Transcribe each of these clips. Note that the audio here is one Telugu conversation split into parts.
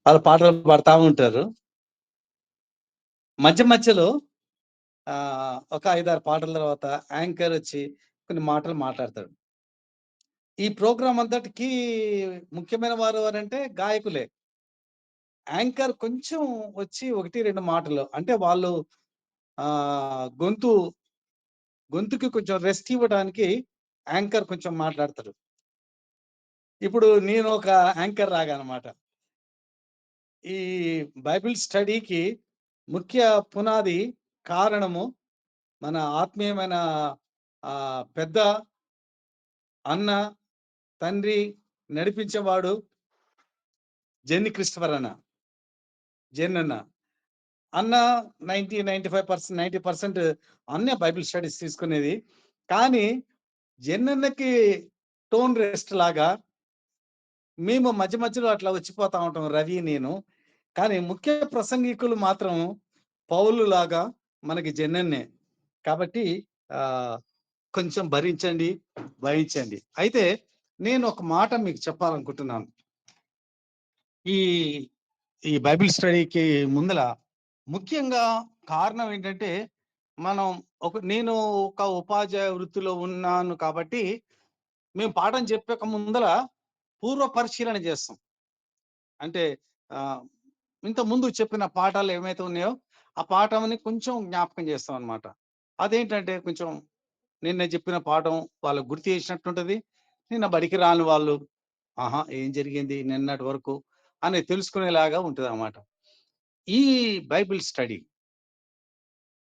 వాళ్ళు పాటలు పాడుతా ఉంటారు. మధ్య మధ్యలో ఒక 5, 6 పాటల తర్వాత యాంకర్ వచ్చి కొన్ని మాటలు మాట్లాడతాడు. ఈ ప్రోగ్రామ్ అంతటికి ముఖ్యమైన వారు ఎవరంటే గాయకులే. యాంకర్ కొంచెం వచ్చి 1, 2 మాటలు అంటే వాళ్ళు గొంతుకి కొంచెం రెస్ట్ ఇవ్వడానికి యాంకర్ కొంచెం మాట్లాడతాడు. ఇప్పుడు నేను ఒక యాంకర్ లాగా అన్నమాట. ఈ బైబిల్ స్టడీకి ముఖ్య పునాది కారణము మన ఆత్మీయమైన పెద్ద అన్న, తండ్రి, నడిపించేవాడు జెన్నీ క్రిస్టోఫర్ అన్న. జెన్ అన్న 95% 90% అన్నే బైబిల్ స్టడీస్ తీసుకునేది. కానీ జెన్నన్నకి టోన్ రెస్ట్ లాగా మేము మధ్య మధ్యలో అట్లా వచ్చిపోతా ఉంటాం రవి, నేను. కానీ ముఖ్య ప్రసంగికులు మాత్రం పౌలు లాగా మనకి జెన్నన్నే. కాబట్టి ఆహ్, కొంచెం భరించండి, వహించండి. అయితే నేను ఒక మాట మీకు చెప్పాలనుకుంటున్నాను. ఈ ఈ బైబిల్ స్టడీకి ముందల ముఖ్యంగా కారణం ఏంటంటే, మనం నేను ఒక ఉపాధ్యాయ వృత్తిలో ఉన్నాను కాబట్టి, మేము పాఠం చెప్పక ముందల పూర్వ పరిశీలన చేస్తాం. అంటే ఆహ్, ఇంతకుముందు చెప్పిన పాఠాలు ఏమైతే ఉన్నాయో, ఆ పాఠంని కొంచెం జ్ఞాపకం చేస్తాం అన్నమాట. అదేంటంటే కొంచెం నిన్న చెప్పిన పాఠం వాళ్ళకి గుర్తు చేసినట్టుంటది. నిన్న బడికి రాని వాళ్ళు, ఆహా! ఏం జరిగింది నిన్నటి వరకు అని తెలుసుకునేలాగా ఉంటదన్నమాట. ఈ బైబిల్ స్టడీ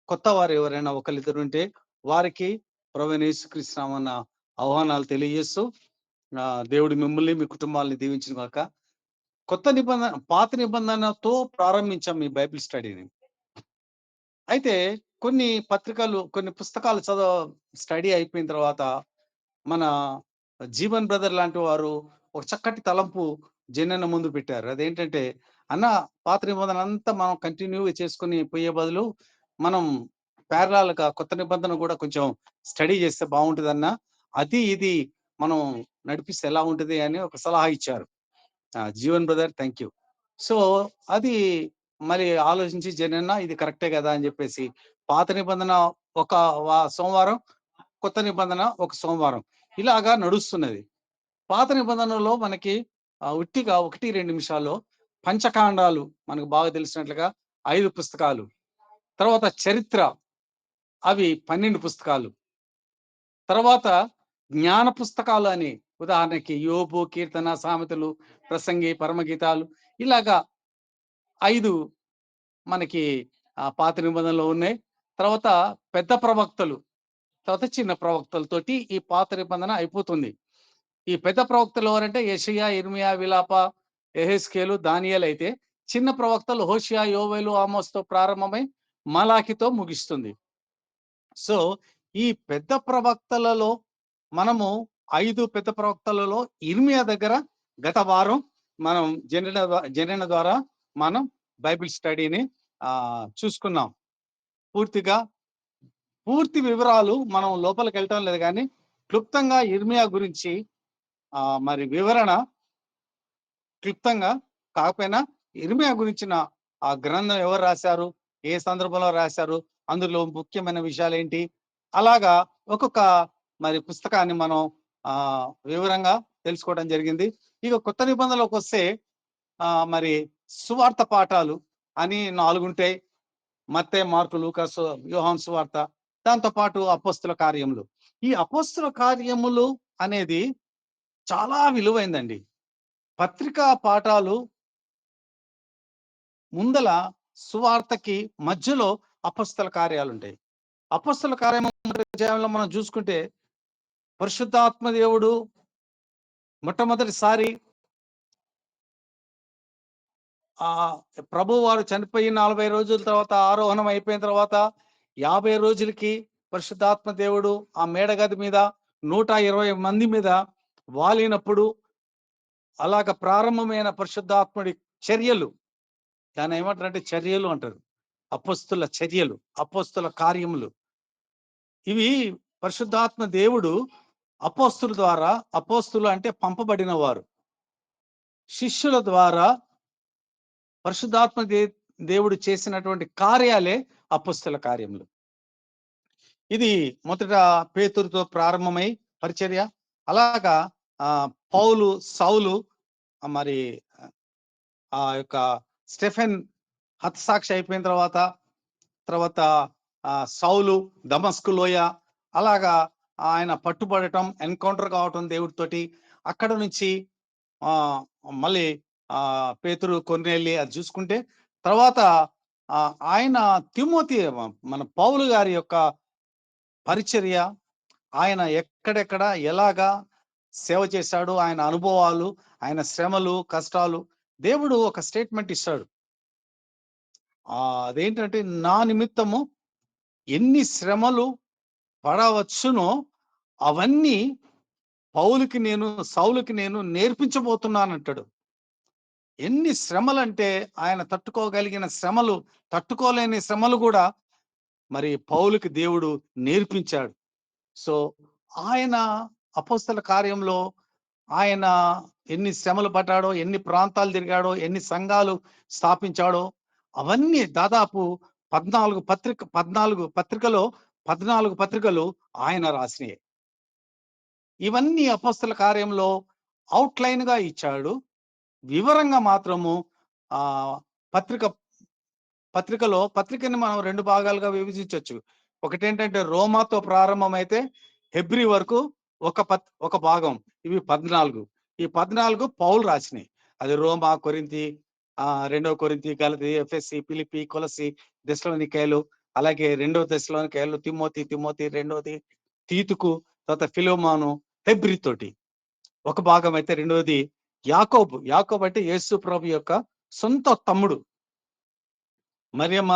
కొత్తవారు ఎవరైనా ఒకళ్ళిద్దరుంటే వారికి ప్రభువైన యేసుక్రీస్తు నామమున ఆహ్వానాలు తెలియజేస్తూ, దేవుడు మిమ్మల్ని, మీ కుటుంబాలని దీవించును గాక. పాత నిబంధనతో ప్రారంభించాం ఈ బైబిల్ స్టడీని. అయితే కొన్ని పుస్తకాలు స్టడీ అయిపోయిన తర్వాత మన జీవన్ బ్రదర్ లాంటి వారు ఒక చక్కటి తలంపు జెన్నన్న ముందు పెట్టారు. అదేంటంటే, "అన్న, పాత నిబంధన అంతా మనం కంటిన్యూగా చేసుకొని పోయే బదులు, మనం ప్యారలల్‌గా కొత్త నిబంధన గూడా కొంచెం స్టడీ చేస్తే బావుంటదన్నా. అది ఇది మనం నడిపిస్తే ఎలా ఉంటది" అని ఒక సలహా ఇచ్చారు. Jeevan brother, thank you. So, అది మరి ఆలోచించి జెనన్నా ఇది కరెక్టే గదా అని జెప్పేసి, పాత నిబంధన ఒక సోమవారం, కొత్త నిబంధన ఒక సోమవారం ఇలాగా నడుస్తున్నది. పాత నిబంధనలో మనకి ఉట్టిగా 1, 2 నిమిషాల్లో పంచకాండాలు మనకు బాగా తెలిసినట్లుగా 5 పుస్తకాలు. తర్వాత చరిత్ర అవి 12 పుస్తకాలు. తర్వాత జ్ఞాన పుస్తకాలు అని ఉదాహరణకి యోబు, కీర్తన, సామెతలు, ప్రసంగి, పరమగీతాలు ఇలాగా 5 మనకి పాత నిబంధనలో ఉన్నాయి. తర్వాత పెద్ద ప్రవక్తలు, తర్వాత చిన్న ప్రవక్తలతోటి ఈ పాత నిబంధన అయిపోతుంది. ఈ పెద్ద ప్రవక్తలు ఎవరంటే యెషయా, ఇర్మియా, విలాప, యెహెజ్కేలు, దానియేలు అయితే, చిన్న ప్రవక్తలు హోషియా, యోవేలు, ఆమోస్‌తో ప్రారంభమై మలాకితో ముగిస్తుంది. సో, ఈ పెద్ద ప్రవక్తలలో మనము 5 పెద్ద ప్రవక్తలలో ఇర్మియా దగ్గర గత వారం మనం జనన ద్వారా మనం బైబిల్ స్టడీని చూసుకున్నాం. పూర్తి వివరాలు మనం లోపలికెళ్ళటం లేదు గానీ, క్లుప్తంగా ఇర్మియా గురించి మరి వివరణ క్లుప్తంగా కాకపోయినా ఇర్మియా గురించిన ఆ గ్రంథం ఎవరు రాశారు? ఏ సందర్భంలో రాశారు? అందులో ముఖ్యమైన విషయాలేంటి? అలాగా ఒక్కొక్క మరి పుస్తకాన్ని మనం వివరంగా తెలుసుకోవడం జరిగింది. ఇక కొత్త నిబంధనలోకొస్తే మరి సువార్త పాఠాలు అని 4 ఉంటాయి. మత్తయి, మార్కు, లూకాసు, యోహాను సువార్త. దాంతో పాటు అపోస్తుల కార్యములు. ఈ అపోస్తుల కార్యములు అనేది చాలా విలువైందండి. పత్రికా పాఠాలు ముందల సువార్తకి మధ్యలో అపొస్తల కార్యాలుంటాయి. అపొస్తల కార్యము అధ్యాయంలో మనం చూసుకుంటే, పరిశుద్ధాత్మ దేవుడు మొట్టమొదటిసారి ప్రభువారు చనిపోయి 40 రోజుల తర్వాత ఆరోహణం అయిపోయిన తర్వాత 50 రోజులకి పరిశుద్ధాత్మ దేవుడు ఆ మేడగది మీద 120 మంది మీద వాలినప్పుడు అలాగ ప్రారంభమైన పరిశుద్ధాత్ముడి చర్యలు, దాన్ని ఏమంటారంటే చర్యలు అంటారు. అపోస్తుల చర్యలు, అపోస్తుల కార్యములు. ఇవి పరిశుద్ధాత్మ దేవుడు అపోస్తుల ద్వారా, అపోస్తులు అంటే పంపబడిన వారు, శిష్యుల ద్వారా పరిశుద్ధాత్మ దేవుడు చేసినటువంటి కార్యాలే అపొస్తల కార్యములు. ఇది మొదట పేతురుతో ప్రారంభమై పరిచర్య. అలాగా పౌలు, సౌలు మరి ఆ యొక్క స్టెఫెన్ హతసాక్షి అయిపోయిన తర్వాత సౌలు దమస్కు లోయ, అలాగా ఆయన పట్టుబడటం, ఎన్కౌంటర్ కావటం దేవుడితోటి. అక్కడ నుంచి మళ్ళీ పేతురు, కొర్నేలి అది చూసుకుంటే తర్వాత ఆయన తిమోతి, మన పౌలు గారి యొక్క పరిచర్య, ఆయన ఎక్కడెక్కడ ఎలాగా సేవ చేశాడు, ఆయన అనుభవాలు, ఆయన శ్రమలు, కష్టాలు. దేవుడు ఒక స్టేట్మెంట్ ఇస్తాడు. అదేంటంటే, నా నిమిత్తము ఎన్ని శ్రమలు పడవచ్చునో అవన్నీ పౌలుకి నేను, సౌలుకి నేను నేర్పించబోతున్నానంటాడు. ఎన్ని శ్రమలంటే ఆయన తట్టుకోగలిగిన శ్రమలు, తట్టుకోలేని శ్రమలు కూడా మరి పౌలుకి దేవుడు నేర్పించాడు. సో ఆయన అపోస్తల కార్యంలో ఆయన ఎన్ని శ్రమలు పడ్డాడో, ఎన్ని ప్రాంతాలు తిరిగాడో, ఎన్ని సంఘాలు స్థాపించాడో అవన్నీ దాదాపు 14 పత్రికలు ఆయన రాసినాయి. ఇవన్నీ అపోస్తల కార్యంలో అవుట్లైన్ గా ఇచ్చాడు. వివరంగా మాత్రము పత్రికని మనం 2 భాగాలుగా విభజించవచ్చు. ఒకటేంటంటే రోమాతో ప్రారంభమైతే హెబ్రీ వరకు ఒక భాగం. ఇవి 14. ఈ 14 పౌలు రాసినాయి. అది రోమా, కొరింథీ, 2 కొరింథీ, గలతీ, ఎఫెసీ, ఫిలిప్పీ, కొలసీ, దెస్సలోనికయలు, అలాగే 2 దెస్సలోనికయలు, తిమోతి, రెండోది తీతుకు, తర్వాత ఫిలోమాను, హెబ్రీ తోటి ఒక భాగం అయితే, రెండోది యాకోబు అంటే యేసు ప్రభు యొక్క సొంత తమ్ముడు. మరియమ్మ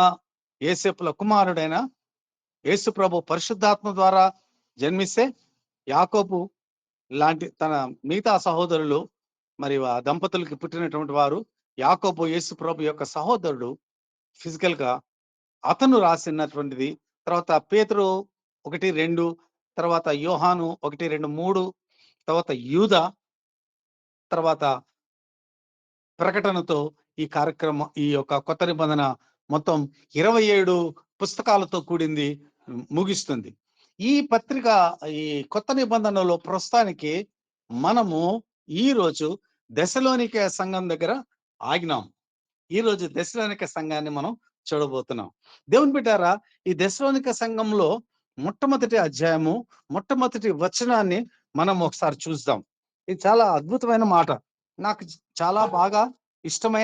యేసేపుల కుమారుడైన యేసు ప్రభు పరిశుద్ధాత్మ ద్వారా జన్మిస్తే యాకోబు లాంటి తన మిగతా సహోదరులు, మరి ఆ దంపతులకి పుట్టినటువంటి వారు, యాకోబు యేసు ప్రభు యొక్క సహోదరుడు ఫిజికల్ గా, అతను రాసినటువంటిది. తర్వాత పేతురు 1, 2, తర్వాత యోహాను 1, 2, 3, తర్వాత యూదా, తర్వాత ప్రకటనతో ఈ కార్యక్రమం, ఈ యొక్క కొత్త నిబంధన మొత్తం 27 పుస్తకాలతో కూడింది, ముగిస్తుంది. ఈ పత్రిక, ఈ కొత్త నిబంధనలో ప్రస్తుతానికి మనము ఈరోజు దెస్సలోనికే సంఘం దగ్గర ఆగినాం. ఈరోజు దెస్సలోనికే సంఘాన్ని మనం చూడబోతున్నాం. దేవుని బిడ్డారా, ఈ దెస్సలోనికే సంఘంలో మొట్టమొదటి అధ్యాయము, మొట్టమొదటి వచనాన్ని మనం ఒకసారి చూద్దాం. ఇది చాలా అద్భుతమైన మాట. నాకు చాలా బాగా ఇష్టం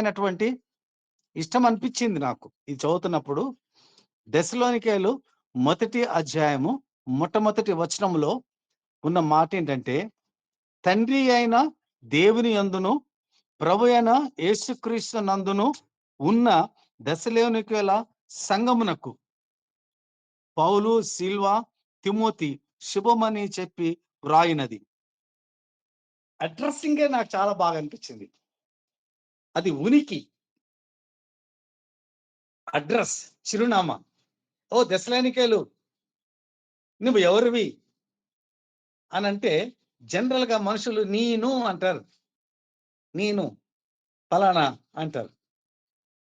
అనిపించింది నాకు ఇది చదువుతున్నప్పుడు. దెస్సలోనికేలు మొదటి అధ్యాయము మొట్టమొదటి వచనంలో ఉన్న మాట ఏంటంటే, తండ్రి అయిన దేవుని యందును ప్రభు అయిన యేసుక్రీస్తు నందును ఉన్న దెస్సలోనికేల సంఘమునకు పౌలు, సిల్వా, తిమోతి శుభమని చెప్పి వ్రాయినది. అడ్రస్సింగే నాకు చాలా బాగా అనిపించింది. అది ఉనికి, అడ్రస్, చిరునామా. ఓ దెస్సలోనికేలు, నువ్వు ఎవరివి అని అంటే జనరల్ గా మనుషులు నేను అంటారు, నేను ఫలానా అంటారు.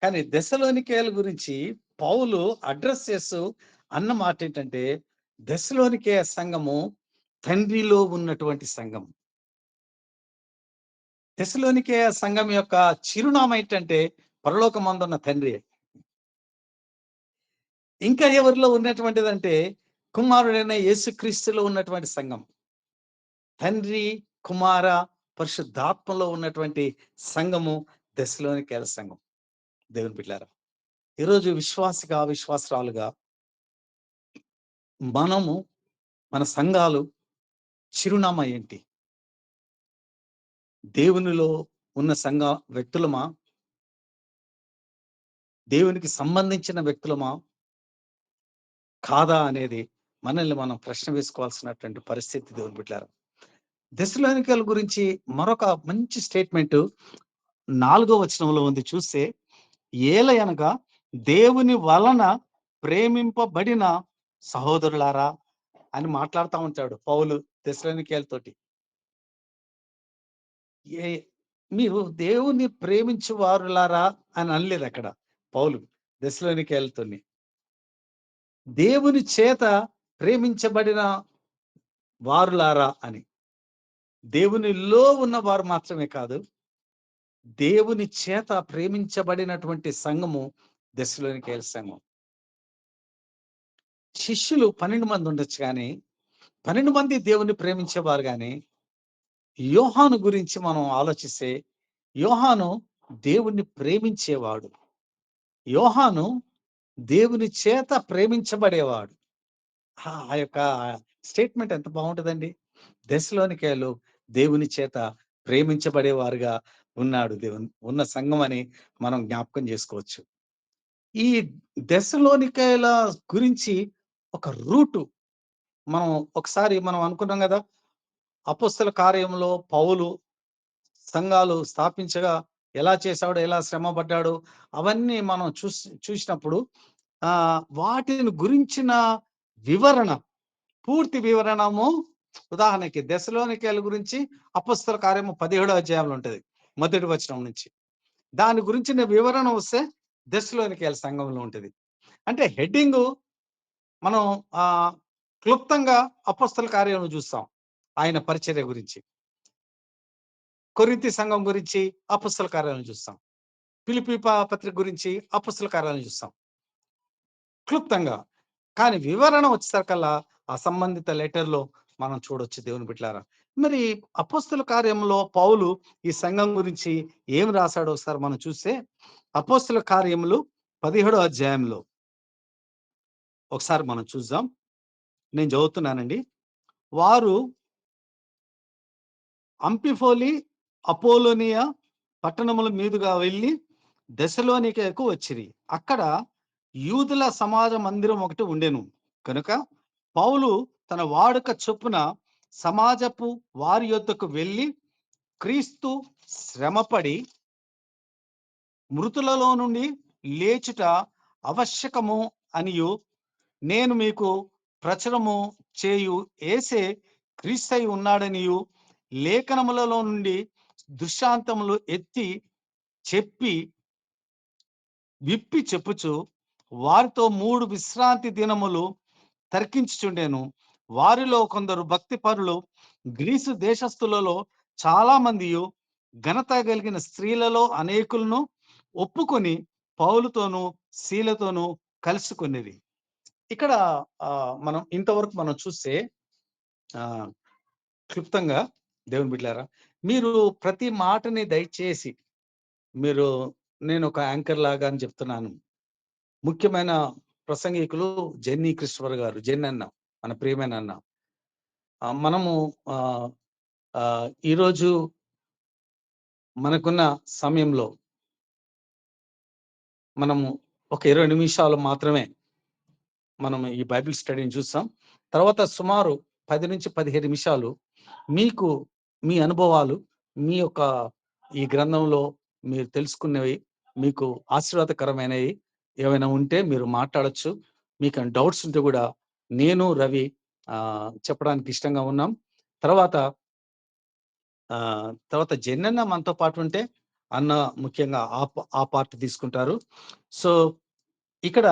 కానీ దెస్సలోనికేల గురించి పౌలు అడ్రస్ చేస్తూ అన్న మాట ఏంటంటే, దెస్సలోనికే సంఘము తండ్రిలో ఉన్నటువంటి సంఘం. దెస్సలోనికే సంఘం యొక్క చిరునామా ఏంటంటే పరలోకమందున్న తండ్రి. ఇంకా ఎవరిలో ఉన్నటువంటిదంటే కుమారుడైన యేసుక్రీస్తులో ఉన్నటువంటి సంఘం. తండ్రి, కుమార, పరిశుద్ధాత్మలో ఉన్నటువంటి సంఘము దెస్సలోనికేల సంఘం. దేవుని బిడ్డలారా, ఈరోజు విశ్వాసిగా, విశ్వాసరాలుగా మనము, మన సంఘాలు చిరునామా ఏంటి? దేవునిలో ఉన్న సంఘ వ్యక్తులమా? దేవునికి సంబంధించిన వ్యక్తులమా కాదా అనేది మనల్ని మనం ప్రశ్న వేసుకోవాల్సినటువంటి పరిస్థితి. దేవుని బిడ్డలారా, దెస్సలోనికేల గురించి మరొక మంచి స్టేట్మెంట్ 4వ వచనంలో ఉంది. చూస్తే, ఏలయనగా దేవుని వలన ప్రేమింపబడిన సహోదరులారా అని మాట్లాడుతూ ఉంటాడు పౌలు దెస్సలోనికేలతోటి. మీరు దేవుని ప్రేమించు వారులారా అని అనలేదు అక్కడ పౌలు దెస్సలోనికేయులతోని. దేవుని చేత ప్రేమించబడిన వారులారా అని. దేవునిలో ఉన్నవారు మాత్రమే కాదు, దేవుని చేత ప్రేమించబడినటువంటి సంఘము దెస్సలోనికేయుల సంఘం. శిష్యులు 12 మంది ఉండొచ్చు గానీ, 12 మంది దేవుని ప్రేమించేవారు గానీ, యోహాను గురించి మనం ఆలోచిస్తే, యోహాను దేవుణ్ణి ప్రేమించేవాడు. యోహాను దేవుని చేత ప్రేమించబడేవాడు. ఆ యొక్క స్టేట్మెంట్ ఎంత బావుంటదండి. దెస్సలోనికేయులు దేవుని చేత ప్రేమించబడేవారుగా ఉన్నాడు ఉన్న సంఘం అని మనం జ్ఞాపకం చేసుకోవచ్చు. ఈ దెస్సలోనికేయుల గురించి ఒక రూటు మనం ఒకసారి మనం అనుకున్నాం గదా! అపోస్తల కార్యంలో పౌలు సంఘాలు స్థాపించగా ఎలా చేశాడు? ఎలా శ్రమపడ్డాడు? అవన్నీ మనం చూసినప్పుడు వాటిని గురించిన వివరణ, పూర్తి వివరణము ఉదాహరణకి దెస్సలోనికేయుల గురించి అపోస్తల కార్యము 17 అధ్యాయంలో ఉంటది. మొదటి వచనం నుంచి. దాని గురించిన వివరణ వస్తే దెస్సలోనికేయుల సంఘంలో ఉంటది. అంటే హెడ్డింగు మనం క్లుప్తంగా అపోస్తల కార్యాలను చూస్తాం. ఆయన పరిచర్య గురించి. కొరింథీ సంఘం గురించి అపోస్తల కార్యాలను చూస్తాం. ఫిలిప్పీ పత్రిక గురించి అపోస్తల కార్యాలను చూస్తాం. క్లుప్తంగా. కానీ వివరణ వచ్చేసరికల్లా ఆ సంబంధిత లెటర్‌లో మనం చూడొచ్చు దేవుని బిడ్డలారా. మరి అపోస్తల కార్యంలో పౌలు ఈ సంఘం గురించి ఏం రాసాడో ఒకసారి మనం చూస్తే అపోస్తల కార్యములు 17 అధ్యాయంలో ఒకసారి మనం చూద్దాం. నేను చదువుతున్నానండి. వారు అంపిఫోలి, అపోలోనియ పట్టణముల మీదుగా వెళ్లి దెస్సలోనికేకు వచ్చిరి. అక్కడ యూదుల సమాజ మందిరం ఒకటి ఉండెను. కనుక పౌలు తన వాడుక చొప్పున సమాజపు వారి యొద్దకు వెళ్ళి క్రీస్తు శ్రమపడి మృతులలో నుండి లేచుట ఆవశ్యకము అనియు నేను మీకు ప్రచురము చేయు యేసే క్రీస్తై ఉన్నాడనియు లేఖనములలో నుండి దృష్టాంతములు ఎత్తి చెప్పి విప్పి చెప్పుచు వారితో 3 విశ్రాంతి దినములు తర్కించుచుండెను. వారిలో కొందరు భక్తి పరులు గ్రీసు దేశస్థులలో చాలా మందియు ఘనత కలిగిన స్త్రీలలో అనేకులను ఒప్పుకొని పౌలుతోనూ శీలతోనూ కలుసుకునేది. ఇక్కడ మనం ఇంతవరకు మనం చూస్తే ఆహ్, క్లుప్తంగా దేవుని బిడ్డలారా, మీరు ప్రతి మాటని దయచేసి మీరు నేనొక యాంకర్ లాగా అని చెప్తున్నాను. ముఖ్యమైన ప్రసంగికులు జెన్నీ క్రిస్టోఫర్ గారు. జెన్నన్న మన ప్రియమైన అన్న. మనము ఆహ్, ఈరోజు మనకున్న సమయంలో మనము ఒక 20 నిమిషాలు మాత్రమే మనం ఈ బైబిల్ స్టడీని చూస్తాం. తర్వాత సుమారు 10-15 నిమిషాలు మీకు మీ అనుభవాలు, మీ యొక్క ఈ గ్రంథంలో మీరు తెలుసుకున్నవి, మీకు ఆశీర్వాదకరమైనవి ఏవైనా ఉంటే మీరు మాట్లాడొచ్చు. మీకేమైనా డౌట్స్ ఉంటే గూడా నేను, రవి చెప్పడానికి ఇష్టంగా ఉన్నాం. తర్వాత తర్వాత జెన్నన్న మనతో పాటు ఉంటే అన్న ముఖ్యంగా ఆ పార్ట్ తీసుకుంటారు. సో, ఇక్కడ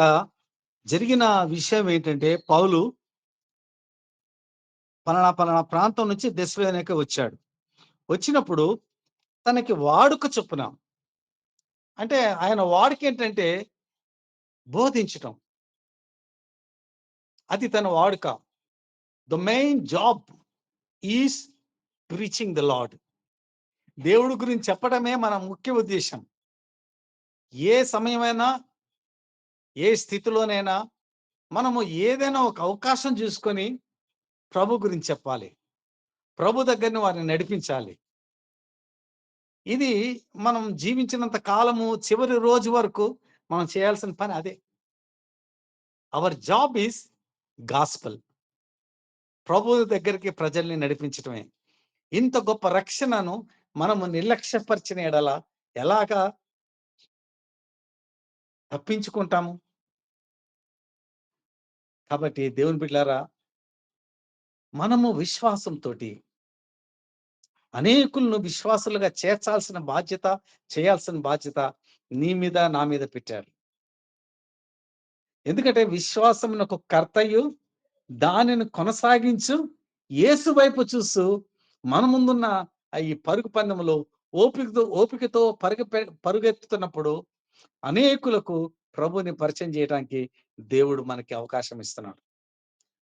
జరిగిన విషయం ఏంటంటే పౌలు పలానా ప్రాంతం నుంచి దెస్సలోనికే వచ్చాడు. వచ్చినప్పుడు తనకి వాడుక చొప్పున అంటే ఆయన వాడుకేంటంటే బోధించటం. అది తన వాడుక. The main job is preaching the lord. దేవుడి గురించి చెప్పడమే మన ముఖ్య ఉద్దేశ్యం. ఏ సమయమైనా, ఏ స్థితిలోనైనా మనము ఏదైనా ఒక అవకాశం చూసుకొని ప్రభు గురించి చెప్పాలి. ప్రభు దగ్గరని వారిని నడిపించాలి. ఇది మనం జీవించినంత కాలము చివరి రోజు వరకు మనం చేయాల్సిన పని అదే. Our job is gospel. ప్రభువు దగ్గరికి ప్రజల్ని నడిపించటమే. ఇంత గొప్ప రక్షణను మనము నిర్లక్ష్యపరిచిన ఎడల ఎలాగా తప్పించుకుంటాము? కాబట్టి దేవుని బిడ్డలారా, మనము విశ్వాసంతోటి అనేకులను విశ్వాసులుగా చేర్చాల్సిన బాధ్యత, చేయాల్సిన బాధ్యత నీ మీద, నా మీద పెట్టారు. ఎందుకంటే విశ్వాసమునకు కర్తయు, దానిని కొనసాగించు యేసు వైపు చూస్తూ మన ముందున్న ఈ పరుగు పందెంలో ఓపికతో పరుగెత్తుతున్నప్పుడు అనేకులకు ప్రభువుని పరిచయం చేయడానికి దేవుడు మనకి అవకాశం ఇస్తున్నాడు.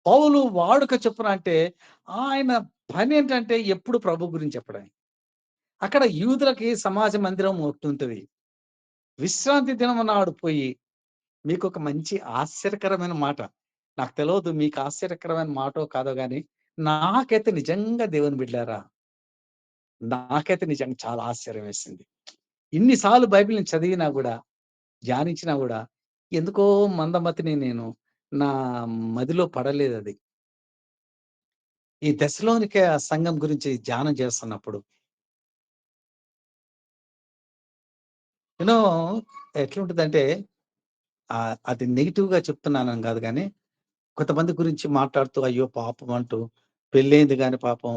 పౌలు వాడుక చొప్పున అంటే ఆయన పనేంటంటే ఎప్పుడు ప్రభు గురించి చెప్పడమే. అక్కడ యూదులకి సమాజ మందిరం ఒకటుంటది. విశ్రాంతి దినం నాడు పోయి మీకొక మంచి ఆశ్చర్యకరమైన మాట. నాకు తెలవదు మీకు ఆశ్చర్యకరమైన మాటో కాదో గాని, నాకైతే నిజంగా దేవుని బిడ్డలారా, నాకైతే నిజంగా చాలా ఆశ్చర్యం వేసింది. ఇన్ని సార్లు బైబిల్‌ని చదివినా గూడా, ధ్యానించినా గూడా, ఎందుకో మందమతిని నేను నా మదిలో పడలేదది. ఈ దశలోనికే సంఘం గురించి ధ్యానం చేస్తున్నప్పుడు. యూ నో ఎట్లుంటదంటే అది నెగెటివ్‌గా చెప్తున్నానని గాదు గానీ, కొంతమంది గురించి మాట్లాడుతూ అయ్యో! పాపం అంటూ పెళ్లయింది గాని పాపం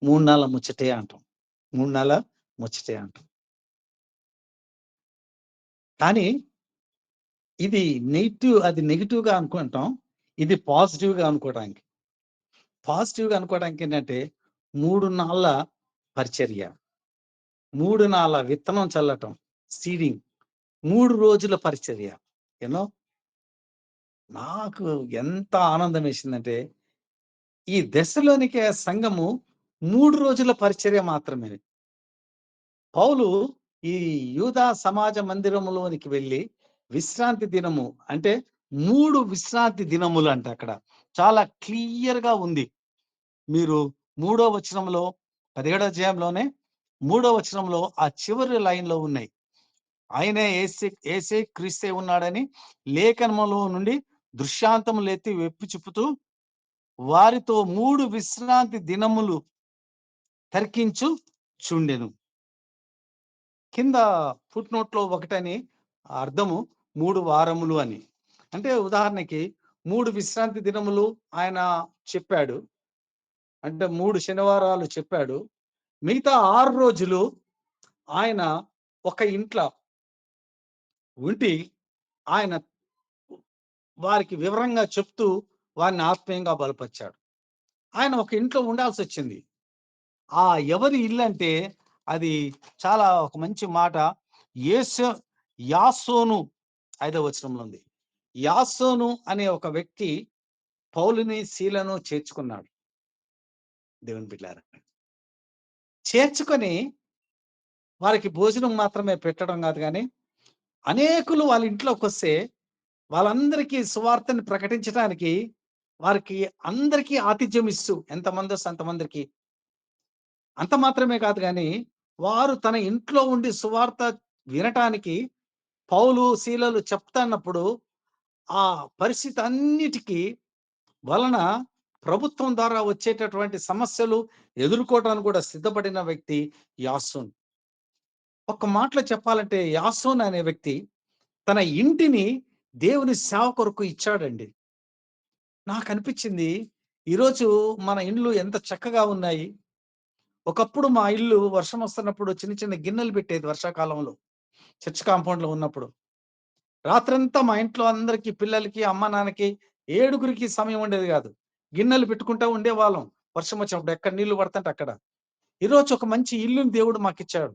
3 నెలల ముచ్చటే అంటాం. 3 నెలల ముచ్చటే అంటాం. కానీ ఇది అది నెగెటివ్‌గా అనుకుంటాం. ఇది పాజిటివ్‌గా అనుకోవడానికి. పాజిటివ్‌గా అనుకోవడానికేంటంటే 3 నాళ్ళ పరిచర్య. 3 నాళ్ళ విత్తనం చల్లటం. సీడింగ్. 3 రోజుల పరిచర్య. యూ నో నాకు ఎంత ఆనందమేసిందంటే, ఈ దశలోనికే సంఘము 3 రోజుల పరిచర్య మాత్రమే. పౌలు ఈ యూదా సమాజ మందిరములోనికి వెళ్లి విశ్రాంతి దినము అంటే 3 విశ్రాంతి దినములంట అక్కడ. చాలా క్లియర్‌గా ఉంది. మీరు మూడో వచనంలో 17 అధ్యాయంలోనే మూడో వచనంలో ఆ చివరి లైన్‌లో ఉన్నాయి. ఆయనే యేసే క్రీస్తే ఉన్నాడని లేఖనములో నుండి దృష్టాంతములెత్తి వెప్పి చెప్పుతూ వారితో 3 విశ్రాంతి దినములు తర్కించుచుండెను. కింద ఫుట్‌నోట్‌లో ఒకటని అర్థము 3 వారములు అని. అంటే ఉదాహరణకి 3 విశ్రాంతి దినములు ఆయన చెప్పాడు. అంటే 3 శనివారాలు చెప్పాడు. మిగతా 6 రోజులు ఆయన ఒక ఇంట్ల ఉండి ఆయన వారికి వివరంగా చెప్తూ వారిని ఆత్మీయంగా బలపరిచాడు. ఆయన ఒక ఇంట్లో ఉండాల్సొచ్చింది. ఆ ఎవరి ఇల్లంటే అది చాలా ఒక మంచి మాట. యేసో యాసోను ఐదో వచనంలో ఉంది. యాసోను అనే ఒక వ్యక్తి పౌలుని, సీలను చేర్చుకున్నాడు. దేవుని బిడ్డలారా. చేర్చుకొని వారికి భోజనం మాత్రమే పెట్టడం గాదు గానీ, అనేకులు వాళ్ళ ఇంట్లోకొస్తే వాళ్ళందరికీ సువార్తని ప్రకటించటానికి వారికి అందరికీ ఆతిథ్యం ఇస్తూ ఎంతమందొస్తే అంతమందికి అంత మాత్రమే కాదు గానీ, వారు తన ఇంట్లో ఉండి సువార్త వినటానికి పౌలు, సీలలు చెప్తన్నప్పుడు, ఆ పరిస్థితి అన్నిటికి వలన ప్రభుత్వం ద్వారా వచ్చేటటువంటి సమస్యలు ఎదుర్కోవడానికి కూడా సిద్ధపడిన వ్యక్తి యాసోను. ఒక్క మాటలో చెప్పాలంటే యాసోను అనే వ్యక్తి తన ఇంటిని దేవుని సేవ కొరకు ఇచ్చాడండి. నాకనిపించింది ఈరోజు మన ఇండ్లు ఎంత చక్కగా ఉన్నాయి. ఒకప్పుడు మా ఇల్లు వర్షం వస్తున్నప్పుడు చిన్న చిన్న గిన్నెలు పెట్టేది వర్షాకాలంలో. చర్చ్ కాంపౌండ్‌లో ఉన్నప్పుడు. రాత్రంతా మా ఇంట్లో అందరికి పిల్లలకి, అమ్మ, నాన్నకి ఏడుగురికి సమయం ఉండేది గాదు. గిన్నెలు పెట్టుకుంటా ఉండేవాళ్ళం. వర్షం వచ్చినప్పుడు ఎక్కడ నీళ్లు పడతంటే అక్కడ. ఈరోజు ఒక మంచి ఇల్లుని దేవుడు మాకిచ్చాడు.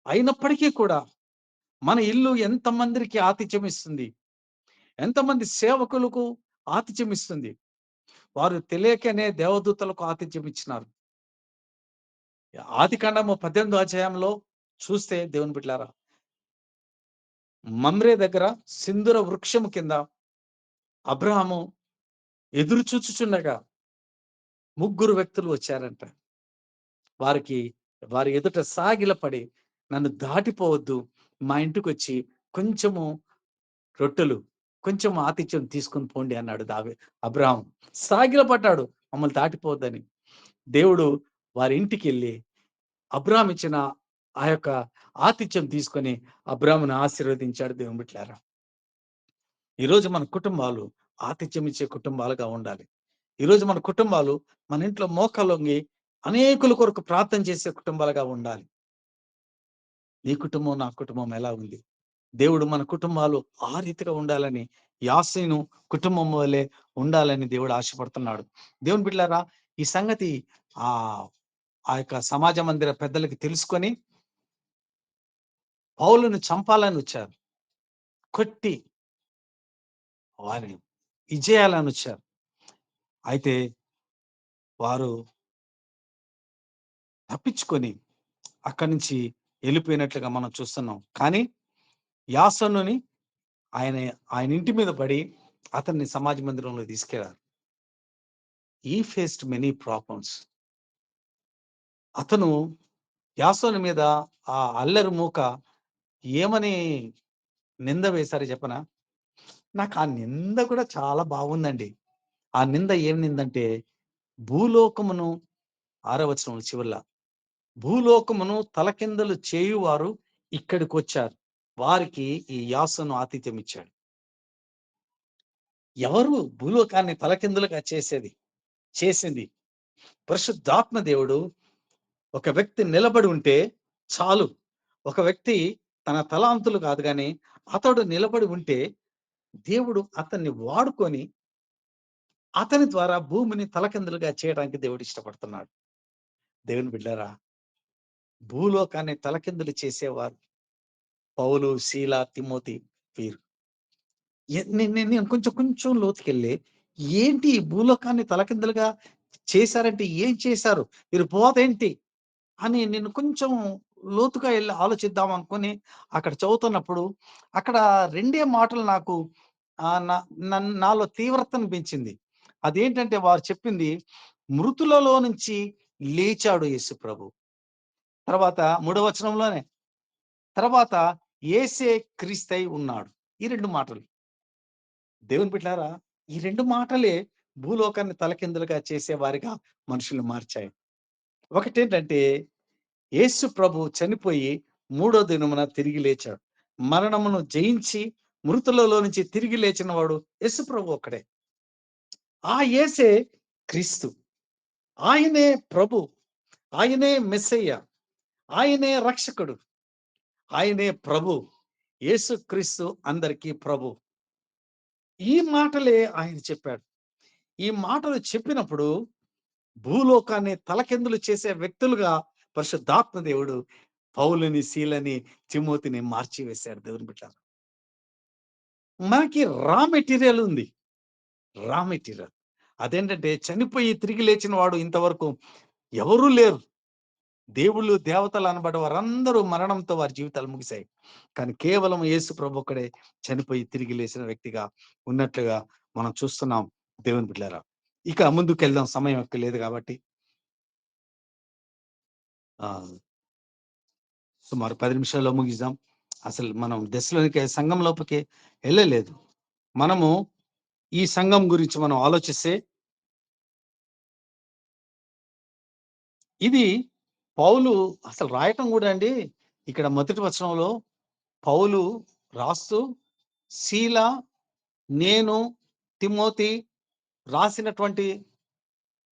అయినప్పటికీ కూడా మన ఇల్లు ఎంతమందికి ఆతిథ్యం ఇస్తుంది. ఎంతమంది సేవకులకు ఆతిథ్యం ఇస్తుంది. వారు తెలియకనే దేవదూతలకు ఆతిథ్యం ఇచ్చినారు. ఆదికాండము 18 అధ్యాయంలో చూస్తే దేవుని బిడ్డలారా, మమ్రే దగ్గర సింధూర వృక్షము కింద అబ్రాహాము ఎదురు చూచుచుండగా ముగ్గురు వ్యక్తులు వచ్చారంట. వారికి వారి ఎదుట సాగిలపడి, "నన్ను దాటిపోవద్దు. మా ఇంటికొచ్చి కొంచెము రొట్టెలు, కొంచెం ఆతిథ్యం తీసుకొని పోండి" అన్నాడు అబ్రాహాము. సాగిలపడ్డాడు మమ్మల్ని దాటిపోవద్దని. దేవుడు వారి ఇంటికెళ్ళి అబ్రాహాము ఇచ్చిన ఆ యొక్క ఆతిథ్యం తీసుకొని అబ్రాహామును ఆశీర్వదించాడు దేవుని బిడ్డలారా. ఈరోజు మన కుటుంబాలు ఆతిథ్యం ఇచ్చే కుటుంబాలుగా ఉండాలి. ఈరోజు మన కుటుంబాలు మన ఇంట్లో మోకాలొంగి అనేకుల కొరకు ప్రార్థన చేసే కుటుంబాలుగా ఉండాలి. నీ కుటుంబం, నా కుటుంబం ఎలా ఉంది? దేవుడు మన కుటుంబాలు ఆ రీతిగా ఉండాలని, యాసీను కుటుంబం వలె ఉండాలని దేవుడు ఆశపడుతున్నాడు. దేవుని బిడ్డలారా, ఈ సంగతి ఆహ్, ఆ యొక్క సమాజ మందిర పెద్దలకి తెలుసుకొని పౌలుని చంపాలని వచ్చారు. కొట్టి వారిని ఇజేయాలని వచ్చారు. అయితే వారు తప్పించుకొని అక్కడి నుంచి వెళ్ళిపోయినట్లుగా మనం చూస్తున్నాం. కానీ యాసోనుని ఆయన ఆయన ఇంటి మీద పడి అతన్ని సమాజ మందిరంలో తీసుకెళ్లారు. హి ఫేస్డ్ మెనీ ప్రాబ్లమ్స్. అతను యాసోను మీద ఆ అల్లరి మూక ఏమని నింద వేశారో చెప్పనా? నాకు ఆ నింద కూడా చాలా బాగుందండి. ఆ నింద ఏం నిందంటే, భూలోకమును 6వ వచనం చివర్ల, భూలోకమును తలకిందలు చేయువారు ఇక్కడికొచ్చారు. వారికి ఈ యాసోను ఆతిథ్యం ఇచ్చాడు. ఎవరు భూలోకాన్ని తలకిందులుగా చేసింది పరిశుద్ధాత్మ దేవుడు. ఒక వ్యక్తి నిలబడి ఉంటే చాలు. ఒక వ్యక్తి తన తలాంతులు కాదు గాని, అతడు నిలబడి ఉంటే దేవుడు అతన్ని వాడుకొని, అతని ద్వారా భూమిని తలకిందులుగా చేయడానికి దేవుడు ఇష్టపడుతున్నాడు. దేవుని బిడ్డారా, భూలోకాన్ని తలకిందులు చేసేవారు పౌలు, శీల, తిమోతి వీరు. నేను కొంచెం కొంచెం లోతుకెళ్ళి, ఏంటి ఈ భూలోకాన్ని తలకిందులుగా చేశారంటే ఏం చేశారు? వీరి బోధేంటి? అని నేను కొంచెం లోతుగా ఎళ్లి ఆలోచిద్దాం అనుకోని అక్కడ చదువుతున్నప్పుడు, అక్కడ 2 మాటలు నాకు ఆహ్, నా నాలో తీవ్రతను పెంచింది. అదేంటంటే వారు చెప్పింది, మృతులలో నుంచి లేచాడు యేసు ప్రభు. తర్వాత మూడో వచనంలోనే, తర్వాత యేసే క్రీస్తై ఉన్నాడు. ఈ 2 మాటలు. దేవుని బిడ్డలారా, ఈ 2 మాటలే భూలోకాన్ని తలకిందులుగా చేసేవారిగా మనుషుల్ని మార్చాయి. ఒకటేంటంటే, యేసు ప్రభు చనిపోయి మూడో దినమున తిరిగి లేచాడు. మరణమును జయించి మృతులలో నుంచి తిరిగి లేచిన వాడు యేసు ప్రభు ఒక్కడే. ఆ యేసే క్రీస్తు. ఆయనే ప్రభు. ఆయనే మెస్సయ్య. ఆయనే రక్షకుడు. ఆయనే ప్రభు. యేసుక్రీస్తు అందరికీ ప్రభు. ఈ మాటలే ఆయన చెప్పాడు. ఈ మాటలు చెప్పినప్పుడు భూలోకాన్ని తలకిందులు చేసే వ్యక్తులుగా పరిశుద్ధాత్మ దేవుడు పౌలుని, శీలని, తిమోతిని మార్చివేశారు దేవుని బిడ్డలారా. మనకి రా మెటీరియల్ ఉంది. Raw material. అదేంటంటే చనిపోయి తిరిగి లేచిన వాడు ఇంతవరకు ఎవరు లేరు. దేవుళ్ళు, దేవతలు అనబడే వారందరూ మరణంతో వారి జీవితాలు ముగిశాయి. కానీ కేవలం యేసు ప్రభు ఒక్కడే చనిపోయి తిరిగి లేచిన వ్యక్తిగా ఉన్నట్లుగా మనం చూస్తున్నాం దేవుని బిడ్డలారా. ఇక ముందుకెళ్దాం, సమయం ఎక్కువ లేదు కాబట్టి. ఆహ్, సుమారు 10 నిమిషాల్లో ముగిద్దాం. అసలు మనం దశలోనికే సంఘం లోపలికి ఎళ్ళలేదు. మనము ఈ సంఘం గురించి మనం ఆలోచిస్తే, ఇది పౌలు అసలు రాయటం గూడా అండి, ఇక్కడ మొదటి వచనంలో పౌలు రాస్తూ శీల, నేను, తిమోతి రాసినటువంటి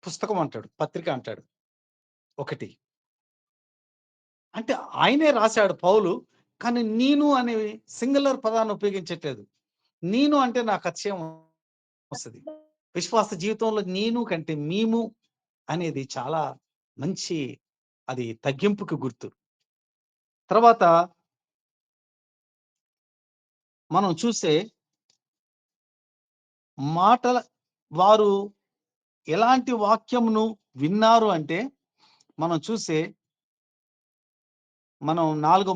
పుస్తకం అంటాడు. పత్రిక అంటాడు. ఒకటి. అంటే ఆయనే రాసాడు పౌలు. కానీ నేను అనే సింగులర్ పదాన్ని ఉపయోగించట్లేదు. నేను అంటే నాకు అతిశయం వస్తది. విశ్వాస జీవితంలో నేను కంటే మేము అనేది చాలా మంచి, అది తగ్గింపుకి గుర్తు. తర్వాత మనం చూస్తే మాటల వారు ఎలాంటి వాక్యమును విన్నారు అంటే, మనం చూస్తే మనం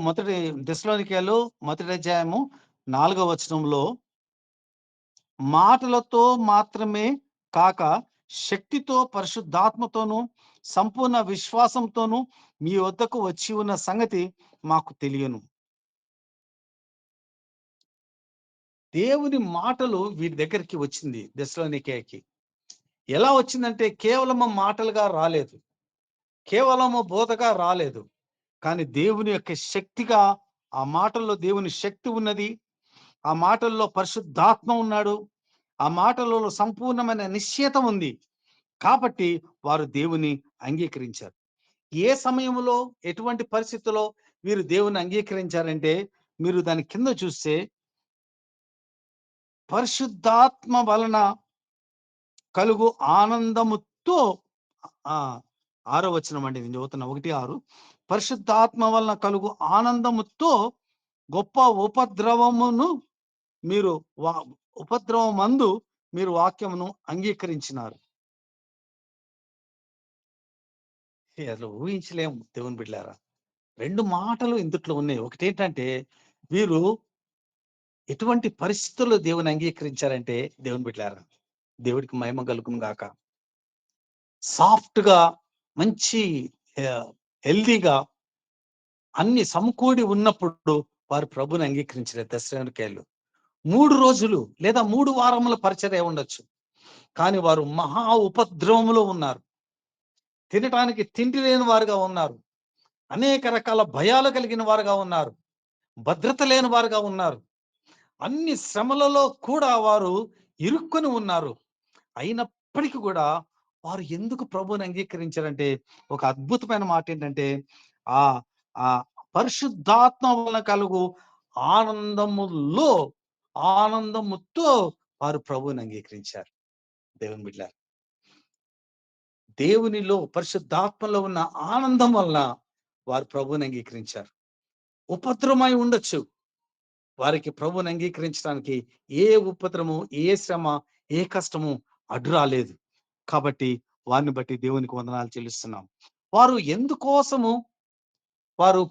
మొదటి దెస్సలోనికైలో మొదటి అధ్యాయము 4 వచనంలో, మాటలతో మాత్రమే కాక శక్తితో పరిశుద్ధాత్మతోనూ సంపూర్ణ విశ్వాసంతోనూ మీ వద్దకు వచ్చి ఉన్న సంగతి మాకు తెలియను. దేవుని మాటలు వీరి దగ్గరికి వచ్చింది దెస్సలోనికేకి. ఎలా వచ్చిందంటే కేవలము మాటలుగా రాలేదు. కేవలము బోధగా రాలేదు. కానీ దేవుని యొక్క శక్తిగా, ఆ మాటల్లో దేవుని శక్తి ఉన్నది. ఆ మాటల్లో పరిశుద్ధాత్మ ఉన్నాడు. ఆ మాటలలో సంపూర్ణమైన నిశ్చయత ఉంది. కాబట్టి వారు దేవుని అంగీకరించారు. ఏ సమయంలో, ఎటువంటి పరిస్థితిలో వీరు దేవుని అంగీకరించారంటే, మీరు దాని కింద చూస్తే పరిశుద్ధాత్మ వలన కలుగు ఆనందముతో ఆ! ఆరో వచనం అండి నేను చదువుతున్నా 1, 6. పరిశుద్ధాత్మ వలన కలుగు ఆనందముతో గొప్ప ఉపద్రవమును మీరు వా ఉపద్రవమందు మీరు వాక్యమును అంగీకరించినారు. అసలు ఊహించలేము దేవుని బిడ్డలారా. 2 మాటలు ఇందుట్లో ఉన్నాయి. ఒకటేంటంటే వీరు ఎటువంటి పరిస్థితుల్లో దేవుని అంగీకరించారంటే దేవుని బిడ్డలారా, దేవుడికి మహిమ కలుగును గాక. సాఫ్ట్‌గా మంచి హెల్తీగా అన్ని సమకూడి ఉన్నప్పుడు వారు ప్రభుని అంగీకరించిన తెస్సలోనికేయులు. 3 రోజులు లేదా 3 వారముల పరిచర్య ఉండొచ్చు. కానీ వారు మహా ఉపద్రవములో ఉన్నారు. తినటానికి తిండి లేని వారుగా ఉన్నారు. అనేక రకాల భయాలు కలిగిన వారుగా ఉన్నారు. భద్రత లేని వారుగా ఉన్నారు. అన్ని శ్రమలలో కూడా వారు ఇరుక్కొని ఉన్నారు. అయినప్పటికి కూడా వారు ఎందుకు ప్రభువుని అంగీకరించారంటే, ఒక అద్భుతమైన మాటేంటంటే, ఆహ్, ఆహ్, పరిశుద్ధాత్మ వలన కలుగు ఆనందములో, ఆనందముతో వారు ప్రభువుని అంగీకరించారు. దేవుని బిడ్డలారా. దేవునిలో పరిశుద్ధాత్మలో ఉన్న ఆనందం వలన వారు ప్రభువుని అంగీకరించారు. ఉపద్రవమై ఉండొచ్చు. వారికి ప్రభువుని అంగీకరించడానికి ఏ ఉపద్రవము, ఏ శ్రమ, ఏ కష్టము అడ్డు రాలేదు. కాబట్టి వారిని బట్టి దేవునికి వందనాలు చెల్లిస్తున్నాం. వారు ఎందుకోసము వారు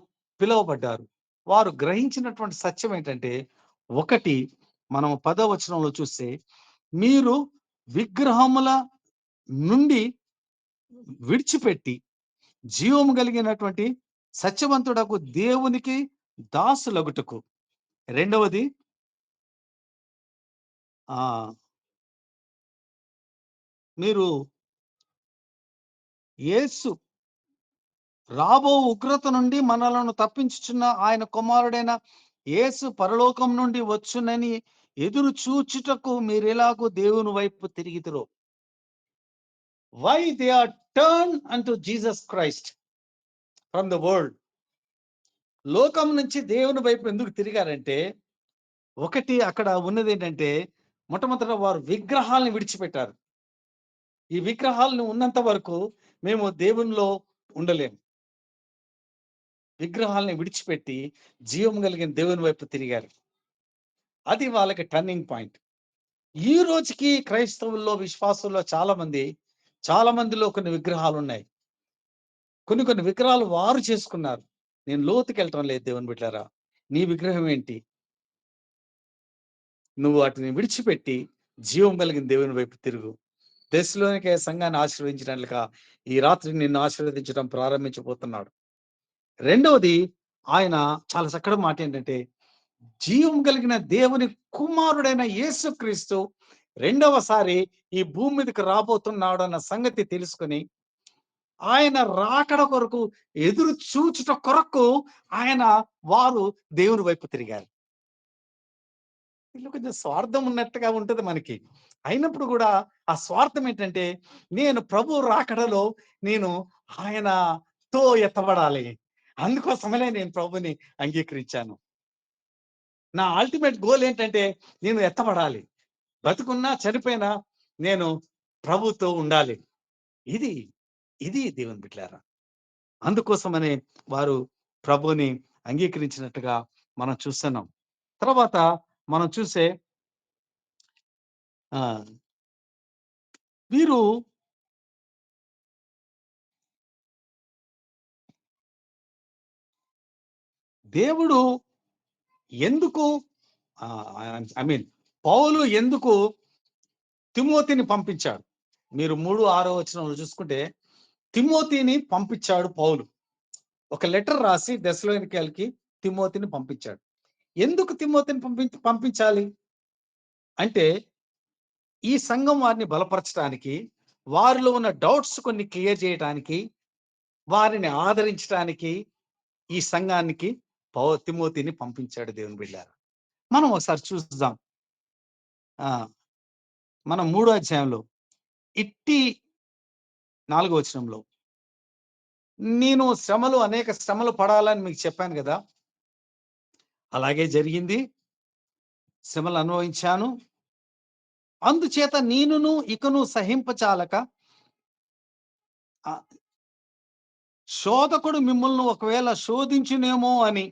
పిలువబడ్డారు? వారు గ్రహించినటువంటి సత్యం ఏంటంటే, ఒకటి మనం 10వ వచనంలో చూస్తే, మీరు విగ్రహముల నుండి విడిచిపెట్టి జీవము కలిగినటువంటి సత్యవంతుడకు దేవునికి దాసులగుటకు. రెండవది ఆహ్, మీరు యేసు రాబో ఉగ్రత నుండి మనలను తప్పించుచున్న ఆయన కుమారుడైన యేసు పరలోకం నుండి వచ్చునని ఎదురు చూచుటకు మీరెలాగో దేవుని వైపు తిరిగితిరో. Why they are turned unto Jesus Christ from the world. లోకం నుంచి దేవుని వైపు ఎందుకు తిరిగారంటే, ఒకటి అక్కడ ఉన్నదేంటంటే, మొట్టమొదట వారు విగ్రహాలను విడిచిపెట్టారు. ఈ విగ్రహాలను ఉన్నంత వరకు మేము దేవునిలో ఉండలేము. విగ్రహాల్ని విడిచిపెట్టి జీవం కలిగిన దేవుని వైపు తిరిగారు. అది వాళ్ళకి టర్నింగ్ పాయింట్. ఈ రోజుకి క్రైస్తవుల్లో, విశ్వాసుల్లో చాలా మందిలో కొన్ని విగ్రహాలున్నాయి. కొన్ని విగ్రహాలు వారు చేసుకున్నారు. నేను లోతుకెళ్ళటం లేదు దేవుని బిడ్డలారా. నీ విగ్రహం ఏంటి? నువ్వు వాటిని విడిచిపెట్టి జీవం కలిగిన దేవుని వైపు తిరుగు. దశలోనికే సంఘాన్ని ఆశీర్వదించినట్లుగా ఈ రాత్రి నిన్ను ఆశీర్వదించడం ప్రారంభించబోతున్నాడు. రెండవది ఆయన చాలా చక్కటి మాట ఏంటంటే, జీవం కలిగిన దేవుని కుమారుడైన యేసుక్రీస్తు రెండవసారి ఈ భూమి మీదకి రాబోతున్నాడన్న సంగతి తెలుసుకొని, ఆయన రాకడ కొరకు ఎదురు చూచుట కొరకు ఆయన వారు దేవుని వైపు తిరిగారు. వీళ్ళు కొంచెం స్వార్థం ఉన్నట్టుగా ఉంటది మనకి. అయినప్పుడు గూడా ఆ స్వార్థం ఏంటంటే, నేను ప్రభు రాకడలో నేను ఆయనతో ఎత్తబడాలి. అందుకోసమనే నేను ప్రభుని అంగీకరించాను. నా అల్టిమేట్ గోల్ ఏంటంటే, నేను ఎత్తబడాలి. బతికున్నా, చనిపోయినా నేను ప్రభుతో ఉండాలి. ఇది, ఇది దేవుని బిడ్డలారా. అందుకోసమనే వారు ప్రభువుని అంగీకరించినట్టుగా మనం చూస్తున్నాం. తర్వాత మనం చూసే ఆహ్, వీరు దేవుడు ఎందుకు ఐ మీన్ పౌలు ఎందుకు తిమోతిని పంపించాడు? మీరు 3, 6 వచనంలో చూసుకుంటే తిమోతిని పంపించాడు పౌలు. ఒక లెటర్ రాసి దెస్సలోనికీయులకి తిమోతిని పంపించాడు. ఎందుకు తిమోతిని పంపించాలి? అంటే ఈ సంఘం వారిని బలపరచటానికి, వారిలో ఉన్న డౌట్స్ కొన్ని క్లియర్ చేయటానికి, వారిని ఆదరించటానికి ఈ సంఘానికి తిమోతిని పంపించాడు దేవుని బిడ్డలారా. మనం ఒకసారి చూద్దాం. ఆ! మనం 3 అధ్యాయంలో ఇట్టి 4 వచనంలో నేను అనేక శ్రమలు పడాలని మీకు చెప్పాను గదా! అలాగే జరిగింది. శ్రమలు అనుభవించాను. అందుచేత నేనును ఇకను సహింపచాలక ఆహ్, శోధకుడు మిమ్మల్ని ఒకవేళ శోధించునేమో అని,